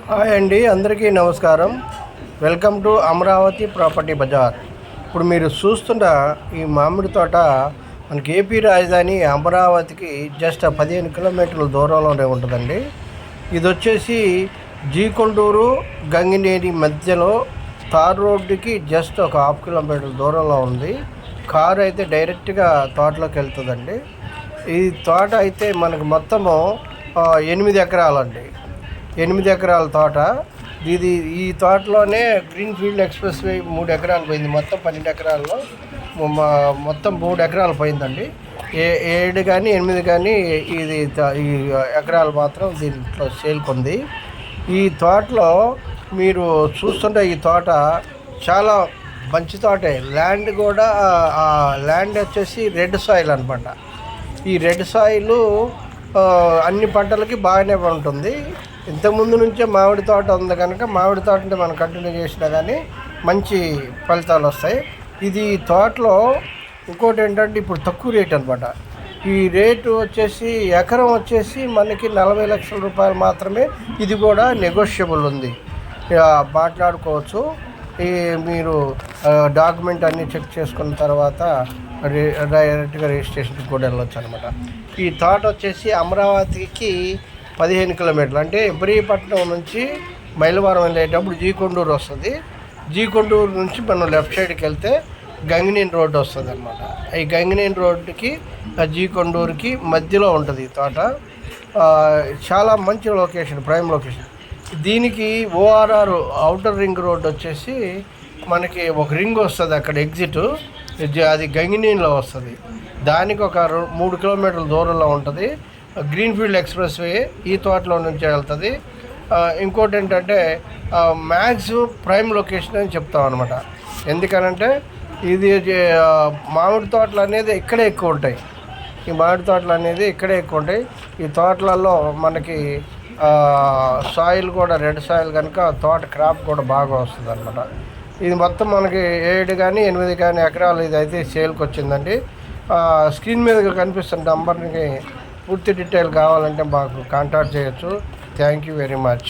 Hi అండి, అందరికీ నమస్కారం. Welcome to Amaravati property Bazaar. ఇప్పుడు మీరు చూస్తున్న ఈ మామిడి తోట మనకి ఏపీ రాజధాని అమరావతికి జస్ట్ 15 కిలోమీటర్ల దూరంలోనే ఉంటుందండి. ఇది వచ్చేసి జీకొండూరు గంగినేని మధ్యలో తార్ రోడ్డుకి జస్ట్ ఒక 1/2 కిలోమీటర్ దూరంలో ఉంది. కారు అయితే డైరెక్ట్గా తోటలోకి వెళ్తుందండి. ఈ తోట అయితే మనకు మొత్తము 8 ఎకరాలండి. 8 ఎకరాల తోట ఇది. ఈ తోటలోనే గ్రీన్ ఫీల్డ్ ఎక్స్ప్రెస్ వే 3 ఎకరాలు పోయింది. మొత్తం 12 ఎకరాల్లో మొత్తం 3 ఎకరాలు పోయిందండి. 7 కానీ 8 కానీ ఇది ఈ ఎకరాలు మాత్రం దీంట్లో సేల్కొంది. ఈ తోటలో మీరు చూస్తుంటే ఈ తోట చాలా మంచి తోటే. ల్యాండ్ కూడా ల్యాండ్ వచ్చేసి రెడ్ సాయిల్ అనమాట. ఈ రెడ్ సాయిల్ అన్ని పంటలకి బాగానే ఉంటుంది. ఇంతకుముందు నుంచే మామిడి తోట ఉంది కనుక మామిడి తోట అంటే మనం కంటిన్యూ చేసినా కానీ మంచి ఫలితాలు వస్తాయి. ఇది తోటలో ఇంకోటి ఏంటంటే ఇప్పుడు తక్కువ రేట్ అనమాట. ఈ రేటు వచ్చేసి ఎకరం వచ్చేసి మనకి 40 లక్షల రూపాయలు మాత్రమే. ఇది కూడా నెగోషియబుల్ ఉంది, మాట్లాడుకోవచ్చు. ఈ మీరు డాక్యుమెంట్ అన్నీ చెక్ చేసుకున్న తర్వాత డైరెక్ట్గా రిజిస్ట్రేషన్కి కూడా వెళ్ళొచ్చు అనమాట. ఈ తోట వచ్చేసి అమరావతికి 15 కిలోమీటర్లు, అంటే ఇబ్రహీపట్నం నుంచి మైలవరం వెళ్ళేటప్పుడు జీకొండూరు వస్తుంది. జీకొండూరు నుంచి మనం లెఫ్ట్ సైడ్కి వెళ్తే గంగినేని రోడ్డు వస్తుంది అనమాట. ఈ గంగినేని రోడ్డుకి జీకొండూరుకి మధ్యలో ఉంటుంది ఈ తోట. చాలా మంచి లొకేషన్, ప్రైమ్ లొకేషన్. దీనికి ఓఆర్ఆర్ అవుటర్ రింగ్ రోడ్ వచ్చేసి మనకి ఒక రింగ్ వస్తుంది అక్కడ ఎగ్జిట్, అది గంగినేనిలో వస్తుంది. దానికి ఒక 3 కిలోమీటర్ల దూరంలో ఉంటుంది. గ్రీన్ ఫీల్డ్ ఎక్స్ప్రెస్ వే ఈ తోటలో నుంచి వెళ్తుంది. ఇంకోటి ఏంటంటే మ్యాక్స్ ప్రైమ్ లొకేషన్ అని చెప్తాం అనమాట. ఎందుకనంటే ఇది మామిడి తోటలు అనేది ఇక్కడే ఎక్కువ ఉంటాయి. ఈ మామిడి తోటలు అనేది ఇక్కడే ఎక్కువ ఉంటాయి. ఈ తోటలలో మనకి సాయిల్ కూడా రెడ్ సాయిల్ కనుక తోట క్రాప్ కూడా బాగా వస్తుంది అనమాట. ఇది మొత్తం మనకి 7 కానీ 8 కానీ ఎకరాలు ఇది అయితే సేల్కి వచ్చిందండి. స్క్రీన్ మీద కనిపిస్తున్న నంబర్కి పూర్తి డీటెయిల్ కావాలంటే మాకు కాంటాక్ట్ చేయొచ్చు. Thank you very much.